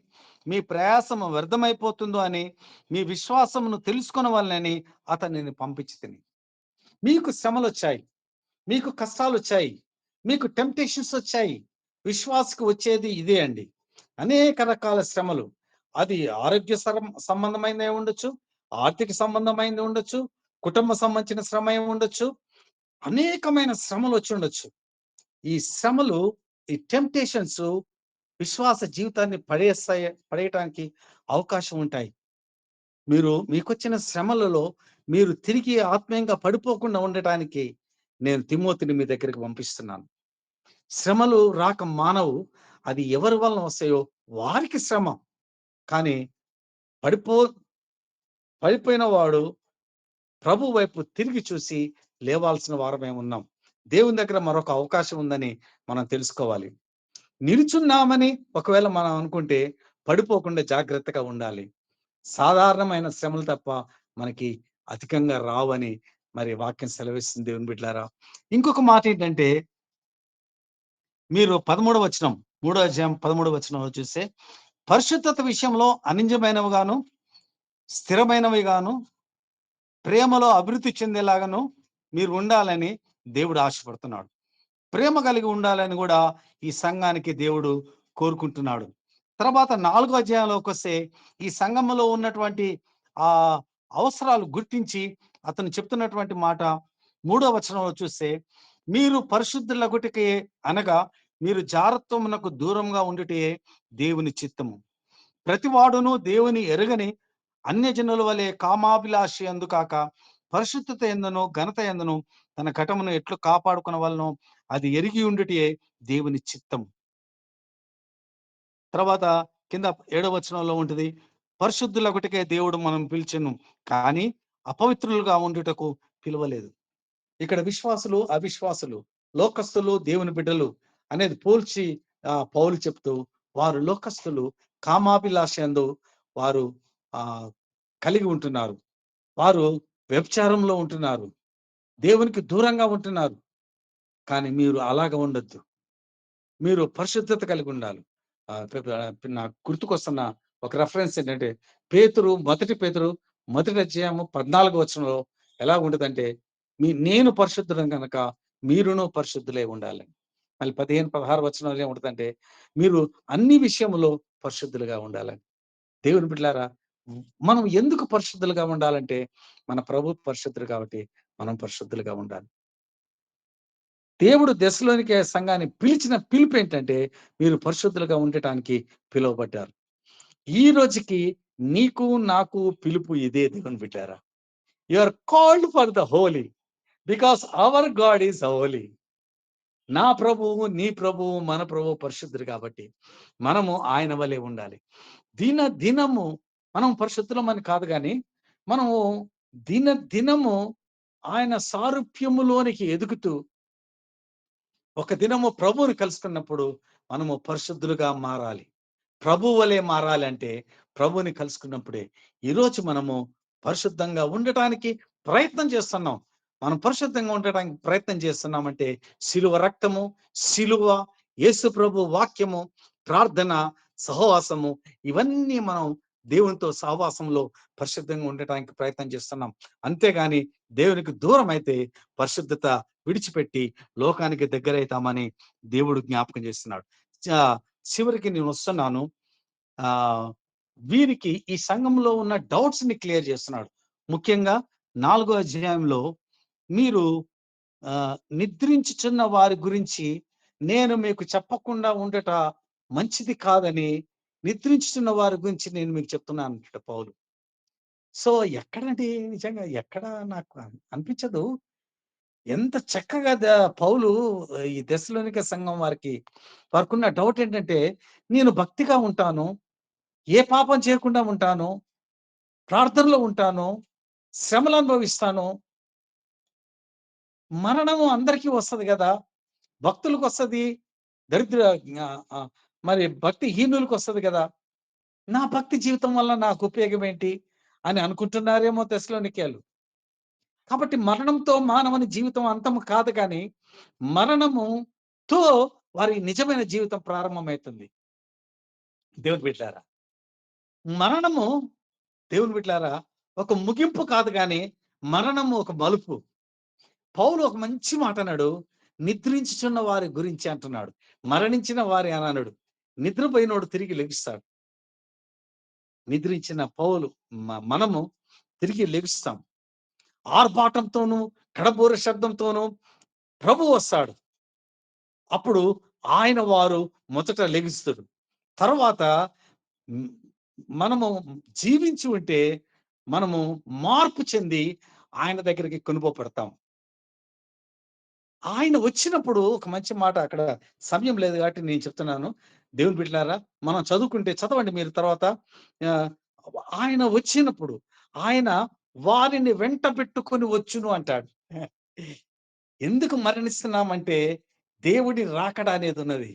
మీ ప్రయాసము వ్యర్థమైపోతుందో అని, మీ విశ్వాసమును తెలుసుకొనవలెనని అతనిని పంపించితిని. మీకు శ్రమలొచ్చాయి. మీకు కష్టాలొచ్చాయి. మీకు టెంప్టేషన్స్ వచ్చాయి. విశ్వాసికి వచ్చేది ఇదే అండి. అనేక రకాల శ్రమలు. అది ఆరోగ్య సంబంధమైనదే ఉండొచ్చు, ఆర్థిక సంబంధమైనది ఉండొచ్చు, కుటుంబ సంబంధించిన శ్రమ అయి ఉండొచ్చు. అనేకమైన శ్రమలొచ్చుండొచ్చు. ఈ శ్రమలు, ఈ టెంప్టేషన్స్ విశ్వాస జీవితాన్ని పడేయటానికి అవకాశం ఉంటాయి. మీకొచ్చిన శ్రమలలో మీరు తిరిగి ఆత్మీయంగా పడిపోకుండా ఉండటానికి నేను తిమోతిని మీ దగ్గరికి పంపిస్తున్నాను. శ్రమలు రాక మానవు. అది ఎవరి వలన వస్తాయో వారికి శ్రమ. కానీ పడిపో పడిపోయిన వాడు ప్రభు వైపు తిరిగి చూసి లేవాల్సిన వారమే ఉన్నాం. దేవుని దగ్గర మరొక అవకాశం ఉందని మనం తెలుసుకోవాలి. నిలుచున్నామని ఒకవేళ మనం అనుకుంటే పడిపోకుండా జాగ్రత్తగా ఉండాలి. సాధారణమైన శ్రమలు తప్ప మనకి అధికంగా రావని మరి వాక్యం సెలవిస్తుంది దేవుని బిడ్డలారా. ఇంకొక మాటేంటంటే మీరు 13వ వచనం, మూడో అధ్యాయం 13వ వచనంలో చూస్తే, పరిశుద్ధత విషయంలో అనింజమైనవిగాను, స్థిరమైనవిగాను, ప్రేమలో అభివృద్ధి చెందేలాగాను మీరు ఉండాలని దేవుడు ఆశపడుతున్నాడు. ప్రేమ కలిగి ఉండాలని గూడా ఈ సంఘానికి దేవుడు కోరుకుంటున్నాడు. తర్వాత 4 అధ్యాయంలోకొస్తే ఈ సంఘములో ఉన్నటువంటి ఆహ్, అవసరాలు గుర్తించి అతను చెప్తున్నటువంటి మాట 3వ వచనంలో చూస్తే, మీరు పరిశుద్ధులగుటకే అనగా మీరు జారత్వమునకు దూరంగా ఉండుటే దేవుని చిత్తము. ప్రతివాడును దేవుని ఎరుగని అన్యజనుల వలె కామాభిలాషి యందు కాక పరిశుద్ధత యందును ఘనత యందును తన ఘటమును ఎట్లు కాపాడుకొనవలెనో అది ఎరిగి ఉండుటే దేవుని చిత్తము. తర్వాత కింద 7వ వచనంలో ఉంటది. పరిశుద్ధులొకటికే దేవుడు మనం పిలిచెను. కానీ అపవిత్రులుగా ఉండుటకు పిలువలేదు. ఇక్కడ విశ్వాసులు, అవిశ్వాసులు, లోకస్తులు, దేవుని బిడ్డలు అనేది పోల్చి పౌలు చెప్తూ వారు లోకస్తులు కామాభిలాష యందు వారు ఆహ్, కలిగి ఉంటున్నారు. వారు వ్యభిచారంలో ఉంటున్నారు. దేవునికి దూరంగా ఉంటున్నారు. కానీ మీరు అలాగా ఉండొద్దు. మీరు పరిశుద్ధత కలిగి ఉండాలి. నాకు గుర్తుకొస్తున్న ఒక రెఫరెన్స్ ఏంటంటే, మొదటి పేతురు మొదటి అధ్యాయము 14 వచనంలో ఎలా ఉంటదంటే, నేను పరిశుద్ధుడను గనక మీరును పరిశుద్ధులై ఉండాలని. మళ్ళీ 15, 16 వచనంలో ఏముంటదంటే, మీరు అన్ని విషయములో పరిశుద్ధులుగా ఉండాలని. దేవుని బిడ్డలారా, మనం ఎందుకు పరిశుద్ధులుగా ఉండాలంటే, మన ప్రభు పరిశుద్ధుడు కాబట్టి మనం పరిశుద్ధులుగా ఉండాలి. దేవుడు దశలోనికే సంఘాన్ని పిలిచిన పిలుపేంటంటే, మీరు పరిశుద్ధులుగా ఉండటానికి పిలువబడ్డారు. ఈ రోజుకి నీకు, నాకు పిలుపు ఇదే దేవుని బిడ్డారా. You are called for the holy. Because our God is holy. నా ప్రభువు, నీ ప్రభువు, మన ప్రభువు పరిశుద్ధుడు కాబట్టి, మనము ఆయన వలె ఉండాలి. దినము మనం పరిశుద్ధులమని కాదు గానీ, మనము దినము ఆయన సారూప్యములోనికి ఎదుగుతూ ఒక దినము ప్రభువుని కలుసుకున్నప్పుడు మనము పరిశుద్ధులుగా మారాలి. ప్రభువు వలె మారాలంటే ప్రభువుని కలుసుకున్నప్పుడే. ఈరోజు మనము పరిశుద్ధంగా ఉండటానికి ప్రయత్నం చేస్తున్నాం. మనం పరిశుద్ధంగా ఉండటానికి ప్రయత్నం చేస్తున్నామంటే శిలువ రక్తము, శిలువ, యేసు ప్రభు వాక్యము, ప్రార్థన, సహవాసము ఇవన్నీ మనం దేవునితో సహవాసంలో పరిశుద్ధంగా ఉండటానికి ప్రయత్నం చేస్తున్నాం. అంతేగాని దేవునికి దూరమైతే పరిశుద్ధత విడిచిపెట్టి లోకానికి దగ్గరైతామని దేవుడు జ్ఞాపకం చేస్తున్నాడు. చ చివరికి నేనొస్తున్నాను. ఆహ్, వీరికి ఈ సంఘంలో ఉన్న డౌట్స్‌ని క్లియర్ చేస్తున్నాడు. ముఖ్యంగా 4 అధ్యాయంలో మీరు నిద్రించుచున్న వారి గురించి నేను మీకు చెప్పకుండా ఉండుట మంచిది కాదని నిద్రించుచున్న వారి గురించి నేను మీకు చెప్తున్నానంటాడు పౌలు. సో, ఎక్కడండి నిజంగా ఎక్కడ నాకు అనిపించదు. ఎంత చక్కగా పౌలు ఈ thessaloniక సంఘం వారికున్న డౌట్ ఏంటంటే, నేను భక్తిగా ఉంటాను. ఏ పాపం చేయకుండా ఉంటాను. ప్రార్థనలో ఉంటాను. శ్రమలు అనుభవిస్తాను. మరణము అందరికీ వస్తది గదా! భక్తులకొస్తది. దరిద్ర మరి భక్తిహీనులకు వస్తది కదా! నా భక్తి జీవితం వల్ల నాకు ఉపయోగం ఏంటి అని అనుకుంటున్నారేమో తెస్సలోనికేలు. కాబట్టి మరణంతో మానవుని జీవితం అంతం కాదు గానీ, మరణముతో వారి నిజమైన జీవితం ప్రారంభమైతుంది. దేవుని బిడ్డలారా. మరణము దేవుని బిడ్డలారా ఒక ముగింపు కాదు గానీ, మరణము ఒక మలుపు. పౌలు ఒక మంచి మాట అన్నాడు. నిద్రించుచున్న వారి గురించి అంటున్నాడు. మరణించిన వారి అని అనడు. నిద్రపోయినోడు తిరిగి లెగుస్తాడు. నిద్రించిన పౌలు మనము తిరిగి లెగుస్తాం. ఆర్భాటంతోనూ, కడబూర శబ్దంతోనూ ప్రభువు వస్తాడు. అప్పుడు ఆయన వారు మొదట లెగుస్తురు. తర్వాత హ్మ్, మనము జీవించి ఉంటే మనము మార్పు చెంది ఆయన దగ్గరికి కొనుపోబడతాం. ఆయన వచ్చినప్పుడు ఒక మంచి మాట అక్కడ సమయం లేదు కాబట్టి నేను చెప్తున్నాను. దేవుని బిడ్డలారా మనం చదువుకుంటే చదవండి మీరు తర్వాత. ఆహ్, ఆయన వచ్చినప్పుడు ఆయన వారిని వెంట పెట్టుకొని వచ్చును అంటాడు. ఎందుకు మరణిస్తున్నామంటే దేవుడి రాకడ అనేదున్నది.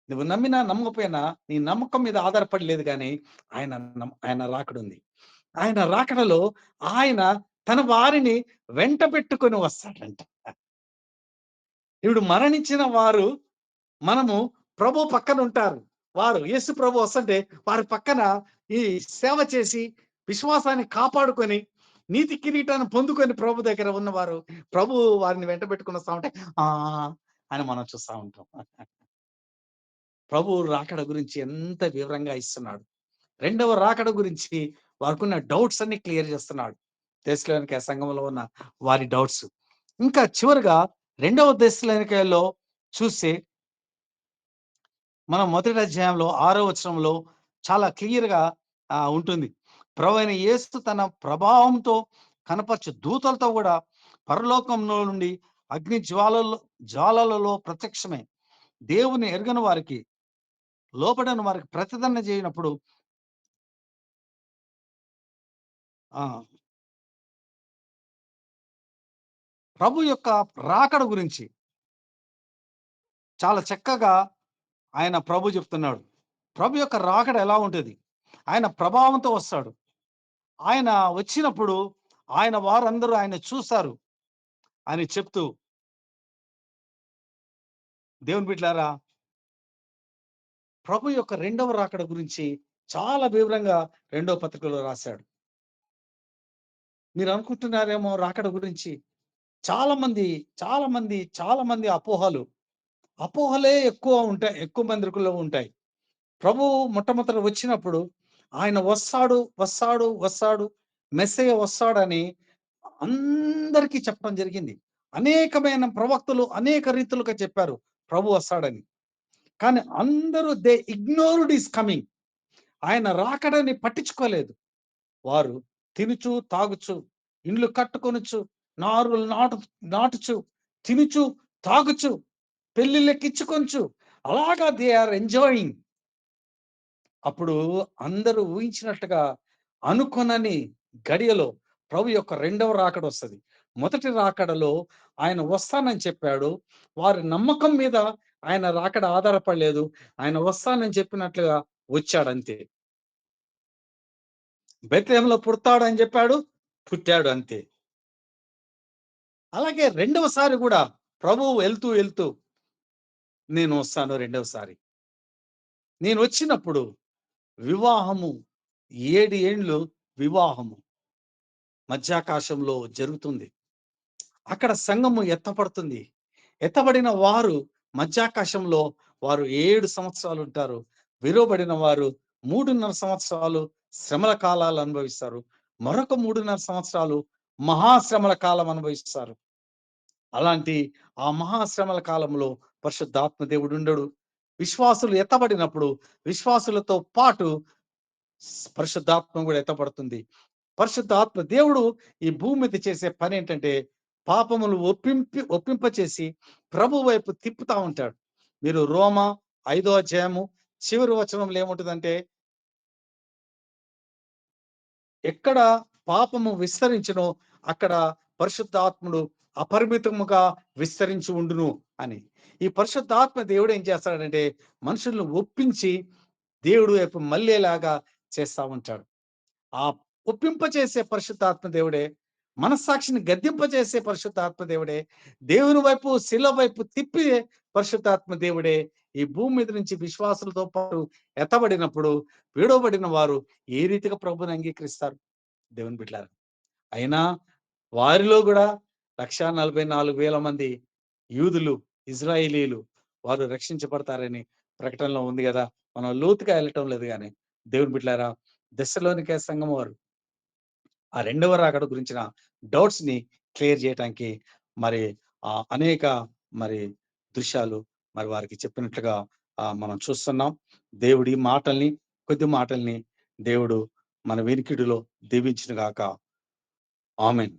నువ్వు నమ్మినా, నమ్మకపోయినా నీ నమ్మకం మీద ఆధారపడి లేదు గానీ ఆయన ఆయన రాకడుంది. ఆయన రాకడలో ఆయన తన వారిని వెంట పెట్టుకొని వస్తాడంట. ఇప్పుడు మరణించిన వారు మనము ప్రభు పక్కనుంటారు. వారు యేసు ప్రభు వస్తుంటే వారి పక్కన ఈ సేవ చేసి, విశ్వాసాన్ని కాపాడుకొని, నీతి కిరీటాన్ని పొందుకొని ప్రభు దగ్గర ఉన్నవారు, ప్రభు వారిని వెంటబెట్టుకొని వస్తా ఉంటే ఆ! అని మనం చూస్తా ఉంటాం. ప్రభువు రాకడ గురించి ఎంత వివరంగా ఇస్తున్నాడు. రెండవ రాకడ గురించి వారికున్న డౌట్స్ అన్ని క్లియర్ చేస్తున్నాడు. తెస్సలోనికే సంఘంలో ఉన్న వారి డౌట్స్. ఇంకా చివరగా రెండవ తెస్సలోనికలో చూస్తే మనం మొదటి అధ్యాయంలో 6వ వచనంలో చాలా క్లియర్‌గా ఉంటుంది. ప్రభువైన యేసు తన ప్రభావంతో కనపరచు దూతలతో గూడా పరలోకంలో నుండి అగ్ని జ్వాలలలో ప్రత్యక్షమై దేవుని ఎరుగని వారికి, లోబడని వారికి ప్రతిదండన చేయనప్పుడు ఆ! ప్రభు యొక్క రాకడ గురించి చాలా చక్కగా ఆయన ప్రభు చెప్తున్నాడు. ప్రభు యొక్క రాకడ ఎలా ఉంటది? ఆయన ప్రభావంతో వస్తాడు. ఆయన వచ్చినప్పుడు ఆయన వారందరూ ఆయన్ని చూస్తారు అని చెప్తూ, దేవుని బిడ్డలారా, ప్రభు యొక్క రెండవ రాకడ గురించి చాలా వివరంగా రెండో పత్రికలో రాశాడు. మీరు అనుకుంటున్నారేమో రాకడ గురించి. చాలా మంది, చాలా మంది అపోహలే ఎక్కువ ఉంటాయి. ఎక్కువ మందిలో ఉంటాయి. ప్రభువు మొట్టమొదట వచ్చినప్పుడు ఆయన వస్తాడు. మెస్సయ్య వస్తాడని అందరికీ చెప్పడం జరిగింది. అనేకమైన ప్రవక్తలు అనేక రీతులుగా చెప్పారు ప్రభు వస్తాడని. కానీ అందరూ దే ఇగ్నోర్డ్ హిస్ కమింగ్. ఆయన రాకడని పట్టించుకోలేదు. వారు తినుచు, తాగుచు, ఇండ్లు కట్టుకొనుచు, నారులు నాటుచు, తినుచు, తాగుచు, పెళ్ళిళ్ళకిచ్చుకొనుచు అలాగా దే ఆర్ ఎంజాయింగ్. అప్పుడు అందరూ ఊహించినట్టుగా అనుకొనని గడియలో ప్రభు యొక్క రెండవ రాకడొస్తది. మొదటి రాకడలో ఆయన వస్తానని చెప్పాడు. వారి నమ్మకం మీద ఆయన రాకడ ఆధారపడలేదు. ఆయన వస్తానని చెప్పినట్లుగా వచ్చాడంతే. బెత్లెహేంలో పుడతాడని చెప్పాడు. పుట్టాడు అంతే. అలాగే రెండవసారి గూడా ప్రభువు ఎళ్తూ నేను వస్తాను రెండవసారి. నేనొచ్చినప్పుడు వివాహము 7 ఏండ్లు వివాహము మధ్యాకాశంలో జరుగుతుంది. అక్కడ సంఘము ఎత్తపడుతుంది. ఎత్తబడిన వారు మధ్యాకాశంలో వారు 7 సంవత్సరాలుంటారు. విలువబడిన వారు 3:30 సంవత్సరాలు శ్రమల కాలాలు అనుభవిస్తారు. మరొక 3:30 సంవత్సరాలు మహాశ్రమల కాలం అనుభవిస్తారు. అలాంటి ఆ మహాశ్రమల కాలంలో పరిశుద్ధాత్మ దేవుడుండడు. విశ్వాసులు ఎత్తబడినప్పుడు విశ్వాసులతో పాటు పరిశుద్ధాత్మ గూడా ఎత్తబడుతుంది. పరిశుద్ధాత్మ దేవుడు ఈ భూమి మీద చేసే పనేంటంటే, పాపములు ఒప్పింపచేసి ప్రభు వైపు తిప్పుతా ఉంటాడు. మీరు రోమా 5వ అధ్యాయము చివరి వచనంలో ఏముంటదంటే, ఎక్కడ పాపము విస్తరించునో అక్కడ పరిశుద్ధాత్ముడు అపరిమితముగా విస్తరించి ఉండును అని. ఈ పరిశుద్ధాత్మ దేవుడు ఏం చేస్తాడంటే మనుషులను ఒప్పించి దేవుడు వైపు మళ్ళేలాగా చేస్తా ఉంటాడు. ఆ ఒప్పింపచేసే పరిశుద్ధాత్మ దేవుడే, మనస్సాక్షిని గద్దింపచేసే పరిశుద్ధాత్మ దేవుడే, దేవుని వైపు శిల వైపు తిప్పే పరిశుద్ధాత్మ దేవుడే ఈ భూమి మీద నుంచి విశ్వాసులతో పాటు ఎత్తబడినప్పుడు విడవబడిన వారు ఏ రీతిగా ప్రభువుని అంగీకరిస్తారు దేవుని బిడ్డలారా. అయినా వారిలో కూడా 1,44,000 మంది యూదులు, ఇజ్రాయేలీలు వారు రక్షించబడతారని ప్రకటనలో ఉంది కదా. మనం లోతుగా వెళ్ళటం లేదు గాని దేవుని బిడ్డలారా, దశలోనికే సంఘం వారు ఆ రెండవ రాకడ గురించిన డౌట్స్ ని క్లియర్ చేయటానికి మరి అనేక మరి దృశ్యాలు మరి వారికి చెప్పినట్లుగా మనం చూస్తున్నాం. దేవుడి మాటల్ని, కొద్ది మాటల్ని దేవుడు మన వినికిడిలో దీవించును గాక. ఆమేన్.